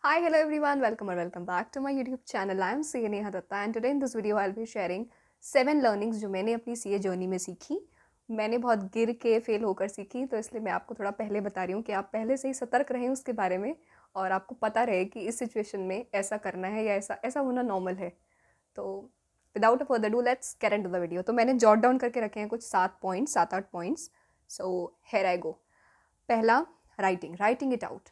Hi, hello everyone. Welcome or welcome back to my YouTube channel. I am CA Neha Datta and today in this video I'll be sharing 7 learnings जो मैंने अपनी CA journey में सीखी। मैंने बहुत गिर के फेल होकर सीखी, तो इसलिए मैं आपको थोड़ा पहले बता रही हूँ कि आप पहले से ही सतर्क रहें उसके बारे में और आपको पता रहे कि इस सिचुएशन में ऐसा करना है या ऐसा ऐसा होना नॉर्मल है। तो without a further do let's get into the video. तो मैंने जॉट डाउन करके रखे हैं कुछ 7 8 पॉइंट्स। सो हेयर आई गो। पहला, राइटिंग इट आउट।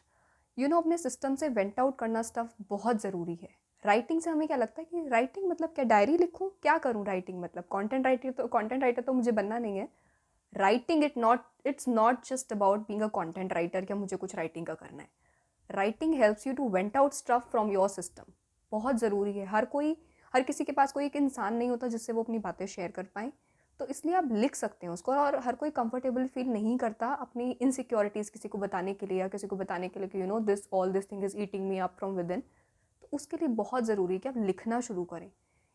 अपने सिस्टम से वेंट आउट करना स्टफ बहुत ज़रूरी है। राइटिंग से हमें क्या लगता है कि राइटिंग मतलब क्या, डायरी लिखूँ, क्या करूँ राइटिंग मतलब, कंटेंट राइटर तो मुझे बनना नहीं है। Writing it's not just about being a content writer, क्या मुझे कुछ राइटिंग का करना है। Writing helps you to vent out stuff from your system. बहुत ज़रूरी है। हर किसी के पास कोई एक इंसान नहीं होता जिससे वो अपनी बातें शेयर कर पाएँ। तो इसलिए आप लिख सकते हैं उसको, और हर कोई कंफर्टेबल फील नहीं करता अपनी इनसिक्योरिटीज़ किसी को बताने के लिए, या किसी को बताने के लिए कि this all this thing is eating me up from with in. तो उसके लिए बहुत ज़रूरी है कि आप लिखना शुरू करें।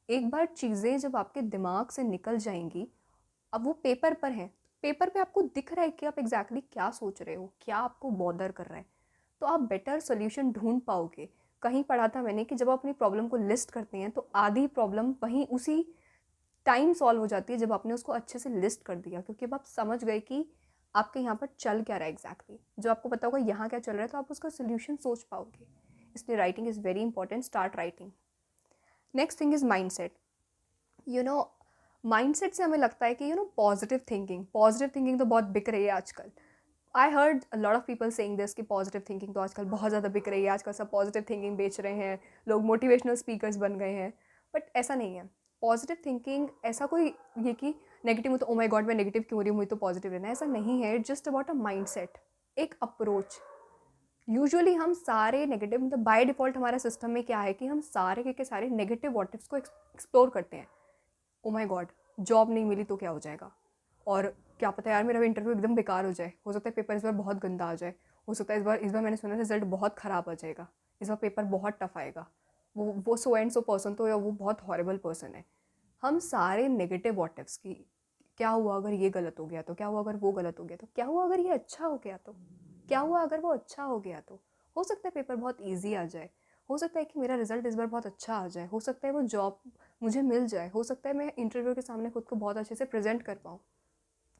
एक बार चीज़ें जब आपके दिमाग से निकल जाएंगी, अब वो पेपर पर हैं, पेपर पे आपको दिख रहा है कि आप एग्जैक्टली क्या सोच रहे हो, क्या आपको बॉदर कर रहा है, तो आप बेटर सोल्यूशन ढूंढ पाओगे। कहीं पढ़ा था मैंने कि जब आप अपनी प्रॉब्लम को लिस्ट करते हैं तो आधी प्रॉब्लम वहीं उसी टाइम सॉल्व हो जाती है जब आपने उसको अच्छे से लिस्ट कर दिया, क्योंकि अब आप समझ गए कि आपके यहाँ पर चल क्या रहा है एग्जैक्टली। जो आपको पता होगा यहाँ क्या चल रहा है, तो आप उसका सोल्यूशन सोच पाओगे। इसलिए writing is very important. Start writing. Next thing is mindset. You know mindset से हमें लगता है कि पॉजिटिव थिंकिंग तो बहुत बिक रही है आजकल। I heard lot of people saying this कि पॉजिटिव थिंकिंग तो आजकल बहुत ज़्यादा बिक रही है, आजकल सब पॉजिटिव थिंकिंग बेच रहे हैं, लोग मोटिवेशनल स्पीकर्स बन गए हैं। बट ऐसा नहीं है। पॉजिटिव थिंकिंग ऐसा कोई ये कि नेगेटिव हो तो ओ माई गॉड मैं नेगेटिव क्यों रही हूँ, मुझे तो पॉजिटिव रहना है, ऐसा नहीं है। It's just about a mind set, एक अप्रोच। यूजुअली हम सारे नेगेटिव, मतलब बाय डिफ़ॉल्ट हमारा सिस्टम में क्या है कि हम सारे के सारे नेगेटिव व्हाट इफ्स को एक्सप्लोर करते हैं। ओ माई गॉड, जॉब नहीं मिली तो क्या हो जाएगा, और क्या पता यार मेरा इंटरव्यू एकदम बेकार हो सकता है पेपर इस बार बहुत गंदा आ जाए, हो सकता है इस बार मैंने सुना रिजल्ट बहुत ख़राब आ जाएगा, इस बार पेपर बहुत टफ आएगा, वो सो एंड सो पर्सन तो, या वो बहुत हॉरेबल पर्सन है। हम सारे नेगेटिव व्हाट इफ्स की, क्या हुआ अगर ये गलत हो गया तो, क्या हुआ अगर वो गलत हो गया तो, क्या हुआ अगर ये अच्छा हो गया तो, क्या हुआ अगर वो अच्छा हो गया तो, हो सकता है पेपर बहुत ईजी आ जाए, हो सकता है कि मेरा रिजल्ट इस बार बहुत अच्छा आ जाए, हो सकता है वो जॉब मुझे मिल जाए, हो सकता है मैं इंटरव्यू के सामने खुद को बहुत अच्छे से प्रेजेंट कर पाऊँ।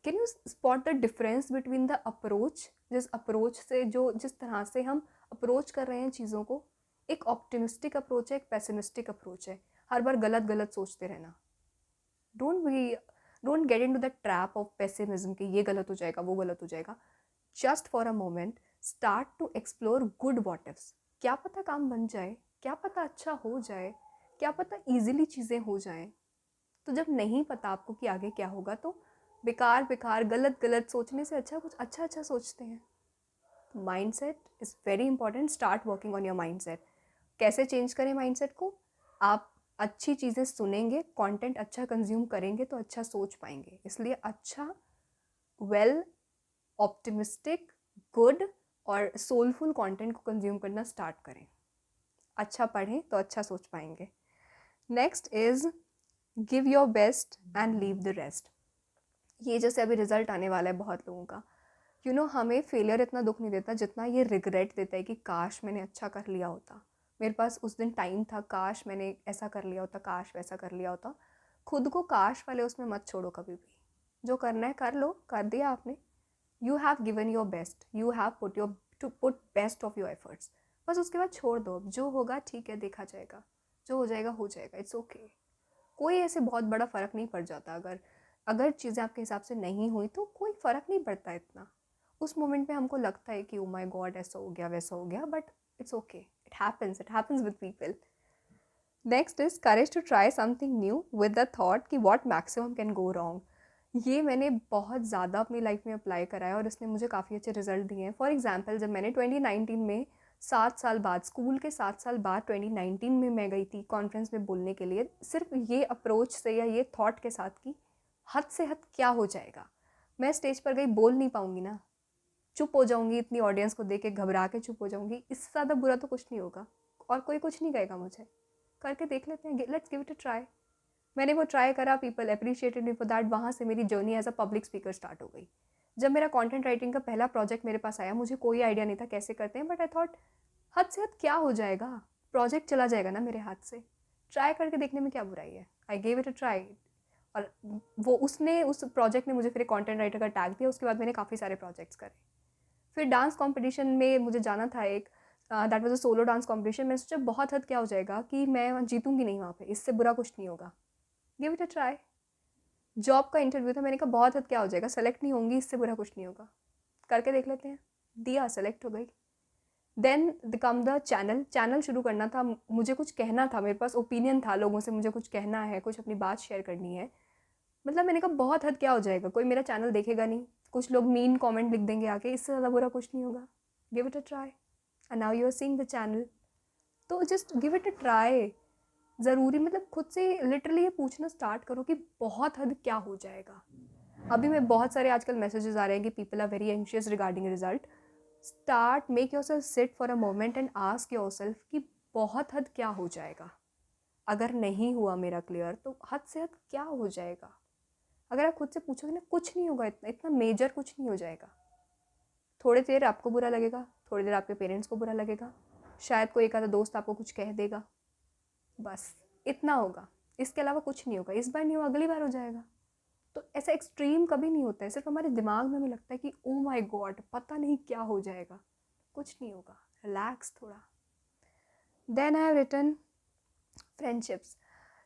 Can you spot the difference between the approach, जिस अप्रोच से, जो जिस तरह से हम अप्रोच कर रहे हैं चीज़ों को। एक ऑप्टिमिस्टिक अप्रोच है, एक पेसिमिस्टिक अप्रोच है। हर बार गलत गलत सोचते रहना। Don't be don't get into the trap of pessimism कि ये गलत हो जाएगा वो गलत हो जाएगा। Just for a moment start to explore good what ifs. क्या पता काम बन जाए, क्या पता अच्छा हो जाए, क्या पता ईजिली चीज़ें हो जाएं। तो जब नहीं पता आपको कि आगे क्या होगा, तो बेकार बेकार गलत गलत सोचने से अच्छा कुछ अच्छा अच्छा सोचते हैं। Mindset is very important. Start working on your mindset. कैसे चेंज करें माइंडसेट को? आप अच्छी चीज़ें सुनेंगे, कंटेंट अच्छा कंज्यूम करेंगे तो अच्छा सोच पाएंगे। इसलिए अच्छा, वेल, ऑप्टिमिस्टिक, गुड और सोलफुल कंटेंट को कंज्यूम करना स्टार्ट करें। अच्छा पढ़ें तो अच्छा सोच पाएंगे। Next is give your best and leave the rest. ये जैसे अभी रिजल्ट आने वाला है बहुत लोगों का, हमें फेलियर इतना दुख नहीं देता जितना ये रिग्रेट देता है कि काश मैंने अच्छा कर लिया होता, मेरे पास उस दिन टाइम था, काश मैंने ऐसा कर लिया होता, काश वैसा कर लिया होता। खुद को काश वाले उसमें मत छोड़ो कभी भी। जो करना है कर लो, कर दिया आपने। You have given your best, you have put best of your efforts. बस उसके बाद छोड़ दो, अब जो होगा ठीक है, देखा जाएगा, जो हो जाएगा हो जाएगा, इट्स ओके। कोई ऐसे बहुत बड़ा फ़र्क नहीं पड़ जाता। अगर अगर चीज़ें आपके हिसाब से नहीं हुई तो कोई फ़र्क नहीं पड़ता इतना। उस मोमेंट पे हमको लगता है कि ओ माय गॉड ऐसा हो गया वैसा हो गया, but it's okay, it happens with people. Next is courage to try something new with the thought कि what maximum can go wrong. ये मैंने बहुत ज़्यादा अपनी लाइफ में अप्लाई करा है और इसने मुझे काफ़ी अच्छे रिजल्ट दिए हैं। फॉर एग्जाम्पल, जब मैंने 2019 में 7 साल बाद, स्कूल के 7 साल बाद 2019 में मैं गई थी कॉन्फ्रेंस में बोलने के लिए, सिर्फ ये अप्रोच से या ये थॉट के साथ कि हद से हद क्या हो जाएगा, मैं स्टेज पर गई, बोल नहीं पाऊंगी ना, चुप हो जाऊंगी, इतनी ऑडियंस को देख के घबरा के चुप हो जाऊंगी, इससे ज़्यादा बुरा तो कुछ नहीं होगा और कोई कुछ नहीं कहेगा मुझे। करके देख लेते हैं, let's give it a try. मैंने वो ट्राई करा, people appreciated me for that. वहाँ से मेरी journey as a public speaker start हो गई। जब मेरा कंटेंट राइटिंग का पहला प्रोजेक्ट मेरे पास आया, मुझे कोई आइडिया नहीं था कैसे करते हैं, बट आई थॉट हद से हद क्या हो जाएगा, प्रोजेक्ट चला जाएगा ना मेरे हाथ से, ट्राई करके देखने में क्या बुराई है। I gave it a try. और वो उसने उस प्रोजेक्ट ने मुझे फिर एक कंटेंट राइटर का टैग दिया, उसके बाद मैंने काफ़ी सारे प्रोजेक्ट्स करे। फिर डांस कंपटीशन में मुझे जाना था एक, that was a solo dance competition. मैंने सोचा बहुत हद क्या हो जाएगा कि मैं जीतूंगी नहीं वहाँ पे, इससे बुरा कुछ नहीं होगा, give it a try. Job का इंटरव्यू था, मैंने कहा बहुत हद क्या हो जाएगा, सेलेक्ट नहीं होंगी, इससे बुरा कुछ नहीं होगा, करके देख लेते हैं। दिया, सेलेक्ट हो गई। Then come the channel. Channel शुरू करना था, मुझे कुछ कहना था, मेरे पास ओपिनियन था लोगों से, मुझे कुछ कहना है, कुछ अपनी बात शेयर करनी है। मतलब मैंने कहा बहुत हद क्या हो जाएगा, कोई मेरा चैनल देखेगा नहीं, कुछ लोग मीन कमेंट लिख देंगे आके, इससे ज़्यादा बुरा कुछ नहीं होगा, give it a try. And now you are seeing the channel. तो just give it a try. ज़रूरी मतलब खुद से लिटरली ये पूछना स्टार्ट करो कि बहुत हद क्या हो जाएगा। अभी मैं बहुत सारे आजकल मैसेजेस आ रहे हैं कि people are very anxious regarding result. Start, make yourself sit for a moment and ask yourself कि बहुत हद क्या हो जाएगा। अगर नहीं हुआ मेरा क्लियर तो हद से हद क्या हो जाएगा। अगर आप खुद से पूछोगे ना, कुछ नहीं होगा, इतना इतना मेजर कुछ नहीं हो जाएगा। थोड़ी देर आपको बुरा लगेगा, थोड़ी देर आपके पेरेंट्स को बुरा लगेगा, शायद कोई एक आधा दोस्त आपको कुछ कह देगा, बस इतना होगा, इसके अलावा कुछ नहीं होगा। इस बार नहीं हुआ, अगली बार हो जाएगा। तो ऐसा एक्सट्रीम कभी नहीं होता है, सिर्फ हमारे दिमाग में हमें लगता है कि ओ माय गॉड पता नहीं क्या हो जाएगा। कुछ नहीं होगा, रिलैक्स थोड़ा। Then I have written friendships.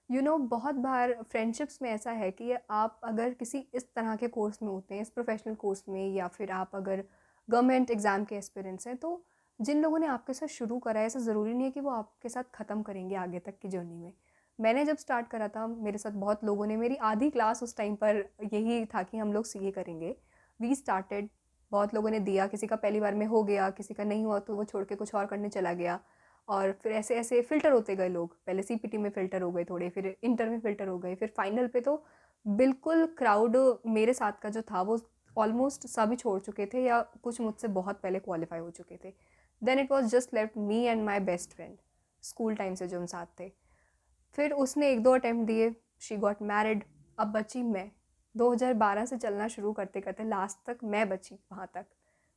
You know, बहुत बार फ्रेंडशिप्स में ऐसा है कि आप अगर किसी इस तरह के कोर्स में होते हैं, इस प्रोफेशनल कोर्स में, या फिर आप अगर गवर्नमेंट एग्ज़ाम के एस्पिरेंट्स हैं, तो जिन लोगों ने आपके साथ शुरू करा है, ऐसा ज़रूरी नहीं है कि वो आपके साथ ख़त्म करेंगे आगे तक की जर्नी में। मैंने जब स्टार्ट करा था, मेरे साथ बहुत लोगों ने, मेरी आधी क्लास उस टाइम पर यही था कि हम लोग सीए करेंगे। वी स्टार्टेड, बहुत लोगों ने दिया, किसी का पहली बार में हो गया, किसी का नहीं हुआ तो वो छोड़ के कुछ और करने चला गया। और फिर ऐसे ऐसे फ़िल्टर होते गए लोग, पहले सीपीटी में फ़िल्टर हो गए थोड़े, फिर इंटर में फ़िल्टर हो गए, फिर फाइनल पे तो बिल्कुल क्राउड मेरे साथ का जो था वो ऑलमोस्ट सभी छोड़ चुके थे, या कुछ मुझसे बहुत पहले क्वालिफाई हो चुके थे। Then it was just left me and my best friend, school time से जो हम साथ थे। फिर उसने एक दो अटैम्प्ट दिए, शी गॉट मैरिड, अब बची मैं। 2012 से चलना शुरू करते करते लास्ट तक मैं बची वहाँ तक,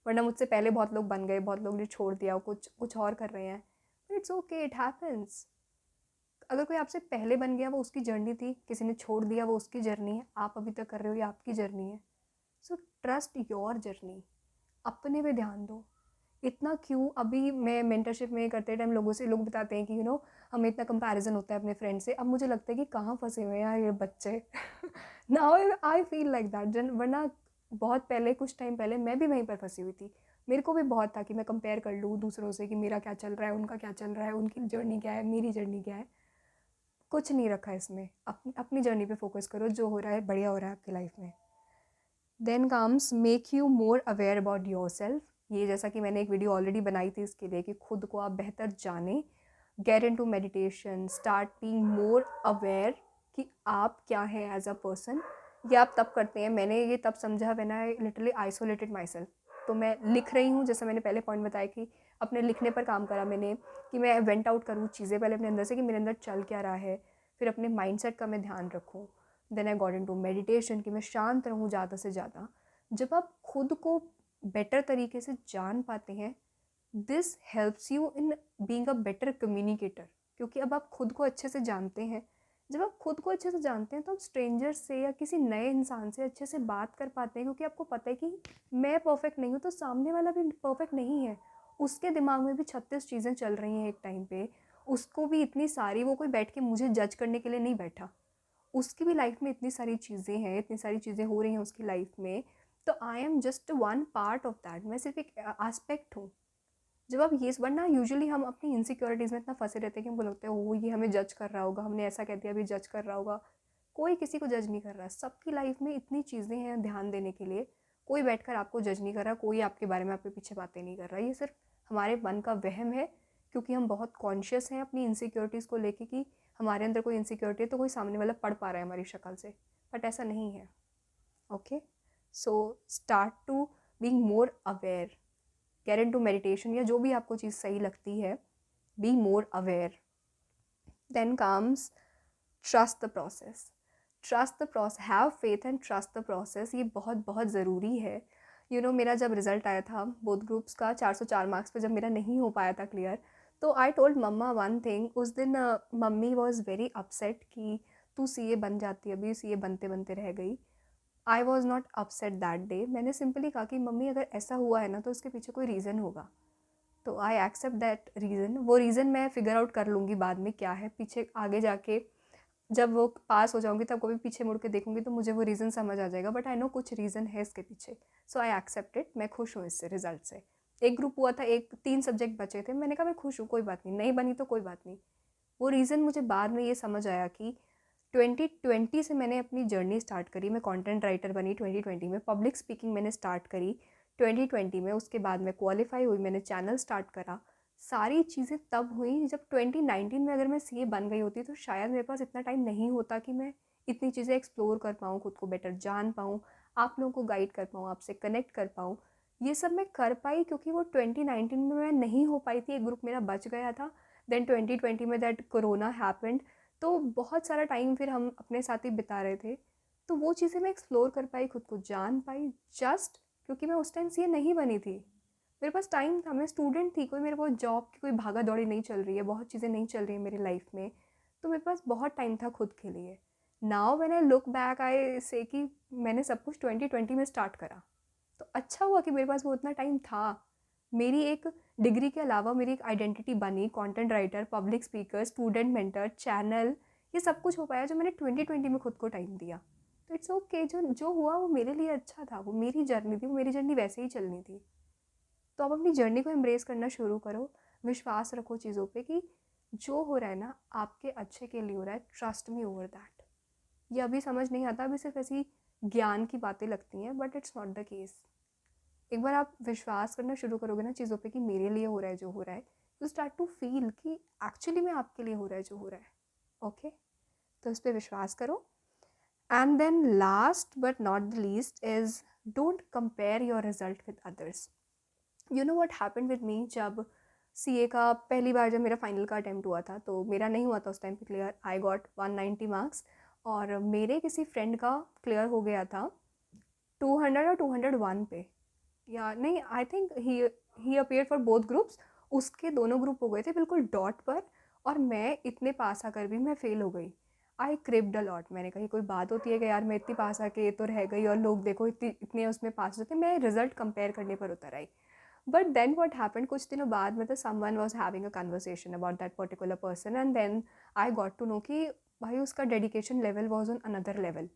वरना मुझसे पहले बहुत लोग बन गए, बहुत लोग ने छोड़ दिया, कुछ कुछ और कर रहे हैं। It's okay, it happens. अगर कोई आपसे पहले बन गया, वो उसकी जर्नी थी, किसी ने छोड़ दिया, वो उसकी जर्नी है, आप अभी तक कर रहे हो, ये आपकी जर्नी है। सो ट्रस्ट योर जर्नी, अपने पे ध्यान दो। इतना क्यों, अभी मैं मेंटरशिप में करते टाइम लोगों से, लोग बताते हैं कि हमें इतना कंपैरिजन होता है अपने फ्रेंड से। अब मुझे लगता है कि कहाँ फंसे हुए हैं यार ये बच्चे। Now I feel like that, वरना बहुत पहले, कुछ टाइम पहले मैं भी वहीं पर फंसी हुई थी। मेरे को भी बहुत था कि मैं कंपेयर कर लूँ दूसरों से कि मेरा क्या चल रहा है, उनका क्या चल रहा है, उनकी जर्नी क्या है, मेरी जर्नी क्या है। कुछ नहीं रखा इसमें, अपनी जर्नी पे फोकस करो, जो हो रहा है बढ़िया हो रहा है आपकी लाइफ में। Then comes make you more aware about yourself. ये जैसा कि मैंने एक वीडियो ऑलरेडी बनाई थी इसके लिए, कि खुद को आप बेहतर जाने। Get into meditation, start being more aware कि आप क्या हैं एज अ पर्सन। ये आप तब करते हैं, मैंने ये तब समझा when I literally isolated my self. तो मैं लिख रही हूँ, जैसे मैंने पहले पॉइंट बताया कि अपने लिखने पर काम करा मैंने, कि मैं वेंट आउट करूँ चीज़ें पहले अपने अंदर से, कि मेरे अंदर चल क्या रहा है, फिर अपने माइंडसेट का मैं ध्यान रखूँ। Then I got into meditation, कि मैं शांत रहूँ ज़्यादा से ज़्यादा। जब आप खुद को बेटर तरीके से जान पाते हैं, this helps you in being a better communicator. क्योंकि अब आप खुद को अच्छे से जानते हैं, जब आप खुद को अच्छे से जानते हैं तो आप स्ट्रेंजर से या किसी नए इंसान से अच्छे से बात कर पाते हैं, क्योंकि आपको पता है कि मैं परफेक्ट नहीं हूँ तो सामने वाला भी परफेक्ट नहीं है। उसके दिमाग में भी 36 चीज़ें चल रही हैं एक टाइम पे, उसको भी इतनी सारी, वो कोई बैठ के मुझे जज करने के लिए नहीं बैठा, उसकी भी लाइफ में इतनी सारी चीज़ें हैं, इतनी सारी चीज़ें हो रही हैं उसकी लाइफ में। तो I am just one part of that, मैं सिर्फ एक एस्पेक्ट हूँ। जब आप ये, वरना यूजुअली हम अपनी इनसिक्योरिटीज़ में इतना फंसे रहते हैं कि हमको लगता है वो ये हमें जज कर रहा होगा, हमने ऐसा कह दिया अभी जज कर रहा होगा। कोई किसी को जज नहीं कर रहा, सबकी लाइफ में इतनी चीज़ें हैं ध्यान देने के लिए। कोई बैठकर आपको जज नहीं कर रहा, कोई आपके बारे में आपके पीछे बातें नहीं कर रहा। ये सिर्फ हमारे मन का वहम है, क्योंकि हम बहुत कॉन्शियस हैं अपनी इनसिक्योरिटीज़ को लेके, कि हमारे अंदर कोई इनसिक्योरिटी है तो कोई सामने वाला पढ़ पा रहा है हमारी शक्ल से, बट ऐसा नहीं है। Okay, so start to being more aware, get into meditation, या जो भी आपको चीज़ सही लगती है, be more aware. Then comes trust the process. Trust the process, have faith and trust the process. ये बहुत बहुत ज़रूरी है। मेरा जब रिज़ल्ट आया था बोथ ग्रुप्स का 404 मार्क्स पे, जब मेरा नहीं हो पाया था क्लियर, तो I told mumma one thing. उस दिन मम्मी वॉज़ वेरी अपसेट कि तू सीए बन जाती, अभी सीए बनते बनते रह गई। I was not upset that day. मैंने सिंपली कहा कि मम्मी अगर ऐसा हुआ है ना तो उसके पीछे कोई रीज़न होगा। तो आई एक्सेप्ट दैट रीज़न। वो रीज़न मैं फिगर आउट कर लूँगी बाद में क्या है, पीछे आगे जाके जब वो पास हो जाऊँगी तब कभी पीछे मुड़ के देखूँगी तो मुझे वो रीज़न समझ आ जाएगा, बट आई नो कुछ रीज़न है इसके पीछे। सो आई एक्सेप्ट इट। मैं खुश हूँ इससे, रिजल्ट से। एक ग्रुप हुआ था, एक 3 सब्जेक्ट बचे थे, मैंने कहा मैं खुश हूँ, कोई बात नहीं, नहीं बनी तो कोई बात नहीं। वो रीज़न मुझे बाद में ये समझ आया कि 2020 से मैंने अपनी जर्नी स्टार्ट करी। मैं कंटेंट राइटर बनी 2020 में, पब्लिक स्पीकिंग मैंने स्टार्ट करी 2020 में, उसके बाद मैं क्वालिफाई हुई, मैंने चैनल स्टार्ट करा। सारी चीज़ें तब हुई जब 2019 में अगर मैं सीए बन गई होती तो शायद मेरे पास इतना टाइम नहीं होता कि मैं इतनी चीज़ें एक्सप्लोर कर पाऊँ, खुद को बेटर जान पाऊँ, आप लोगों को गाइड कर पाऊँ, आपसे कनेक्ट कर पाऊँ। ये सब मैं कर पाई क्योंकि वो 2019 में मैं नहीं हो पाई थी। एक ग्रुप मेरा बच गया था। देन 2020 में दैट कोरोना हैपेंड, तो बहुत सारा टाइम फिर हम अपने साथ ही बिता रहे थे। तो वो चीज़ें मैं एक्सप्लोर कर पाई, खुद को जान पाई, जस्ट क्योंकि मैं उस टाइम सीए नहीं बनी थी। मेरे पास टाइम था, मैं स्टूडेंट थी, कोई मेरे को जॉब की कोई भागा दौड़ी नहीं चल रही है, बहुत चीज़ें नहीं चल रही हैं मेरी लाइफ में। तो मेरे पास बहुत टाइम था खुद के लिए। Now when I look back I से कि मैंने सब कुछ 2020 में स्टार्ट करा। तो अच्छा हुआ कि मेरे पास वो उतना टाइम था। मेरी एक डिग्री के अलावा मेरी एक आइडेंटिटी बनी, content writer, public speaker, student mentor, channel, ये सब कुछ हो पाया जो मैंने 2020 में खुद को टाइम दिया। तो इट्स ओके, जो जो हुआ वो मेरे लिए अच्छा था, वो मेरी जर्नी थी, वो मेरी जर्नी वैसे ही चलनी थी। तो आप अपनी जर्नी को एम्ब्रेस करना शुरू करो। विश्वास रखो चीज़ों पे कि जो हो रहा है ना आपके अच्छे के लिए हो रहा है। Trust me over that. ये अभी समझ नहीं आता, अभी सिर्फ ऐसी ज्ञान की बातें लगती हैं, but it's not the case. एक बार आप विश्वास करना शुरू करोगे ना चीज़ों पे कि मेरे लिए हो रहा है जो हो रहा है, यू स्टार्ट टू फील कि एक्चुअली में आपके लिए हो रहा है जो हो रहा है। ओके, तो इस पर विश्वास करो। And then last but not the least is, don't compare your result with others. You know what happen with me, जब सीए का पहली बार जब मेरा फाइनल का अटैम्प्ट हुआ था तो मेरा नहीं हुआ था उस टाइम पे क्लियर। आई गॉट 190 मार्क्स और मेरे किसी फ्रेंड का क्लियर हो गया था 200 और 201 पे, या नहीं, I think he appear for both groups. उसके दोनों ग्रुप हो गए थे बिल्कुल डॉट पर, और मैं इतने पास आकर भी मैं फेल हो गई। आई क्रिप्ड अ लॉट। मैंने कहा कोई बात होती है कि यार मैं इतनी पास आके ये तो रह गई और लोग देखो इतनी इतने उसमें पास होते। मैं रिजल्ट कंपेयर करने पर उतर आई। बट देन वॉट हैपन, कुछ दिनों बाद मतलब someone was having a conversation about that particular person, and then I got to know कि भाई उसका dedication level was on another level.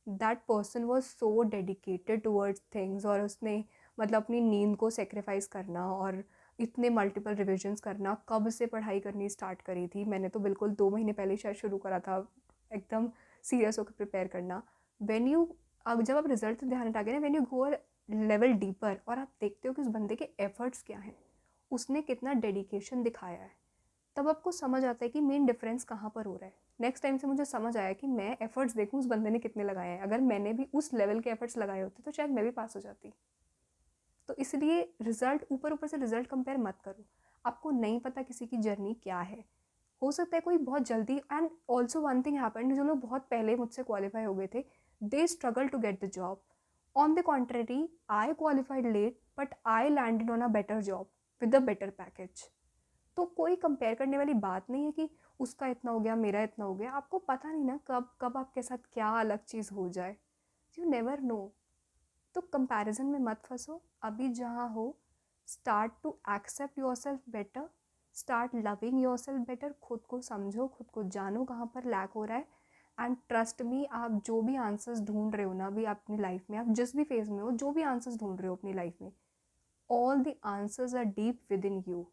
That person was so dedicated towards things, और उसने मतलब अपनी नींद को सेक्रीफाइस करना और इतने मल्टीपल रिविजन्स करना। कब से पढ़ाई करनी स्टार्ट करी थी मैंने, तो बिल्कुल 2 महीने पहले शायद शुरू करा था एकदम सीरियस होकर प्रिपेयर करना। वेन यू, अब जब आप रिजल्ट ध्यान हटा के ना, when you go level deeper और आप देखते हो कि उस बंदे के एफर्ट्स क्या हैं, उसने कितना डेडिकेशन दिखाया है, तब आपको समझ आता है कि मेन डिफरेंस कहाँ पर हो रहा है। नेक्स्ट टाइम से मुझे समझ आया कि मैं एफर्ट्स देखूँ उस बंदे ने कितने लगाए हैं। अगर मैंने भी उस लेवल के एफर्ट्स लगाए होते तो शायद मैं भी पास हो जाती। तो इसलिए रिजल्ट, ऊपर ऊपर से रिजल्ट कंपेयर मत करो। आपको नहीं पता किसी की जर्नी क्या है, हो सकता है कोई बहुत जल्दी, and also one thing happened, जो लोग बहुत पहले मुझसे क्वालिफाई हो गए थे, they struggle to get the job. On the contrary, I qualified late but I landed on a better job with a better package. तो कोई कंपेयर करने वाली बात नहीं है कि उसका इतना हो गया मेरा इतना हो गया। आपको पता नहीं ना कब कब आपके साथ क्या अलग चीज़ हो जाए, यू नेवर नो। तो कंपैरिजन में मत फंसो। अभी जहाँ हो, start to accept yourself better, start loving yourself better. खुद को समझो, खुद को जानो कहाँ पर लैक हो रहा है। एंड ट्रस्ट मी, आप जो भी आंसर्स ढूंढ रहे हो ना अभी अपनी लाइफ में, आप जिस भी फेज में हो, जो भी आंसर्स ढूंढ रहे हो अपनी लाइफ में, all the answers are deep within you.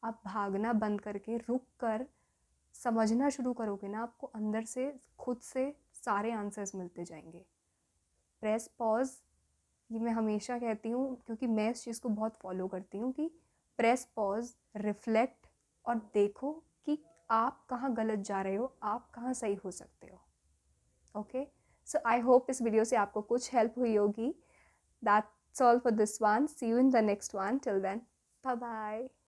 आप भागना बंद करके रुक कर समझना शुरू करोगे ना, आपको अंदर से खुद से सारे आंसर्स मिलते जाएंगे। प्रेस पॉज, ये मैं हमेशा कहती हूँ क्योंकि मैं इस चीज़ को बहुत फॉलो करती हूँ कि प्रेस पॉज, रिफ्लेक्ट, और देखो कि आप कहाँ गलत जा रहे हो, आप कहाँ सही हो सकते हो। ओके, सो आई होप इस वीडियो से आपको कुछ हेल्प हुई होगी। That's all for this one, see you in the next one, till then bye bye.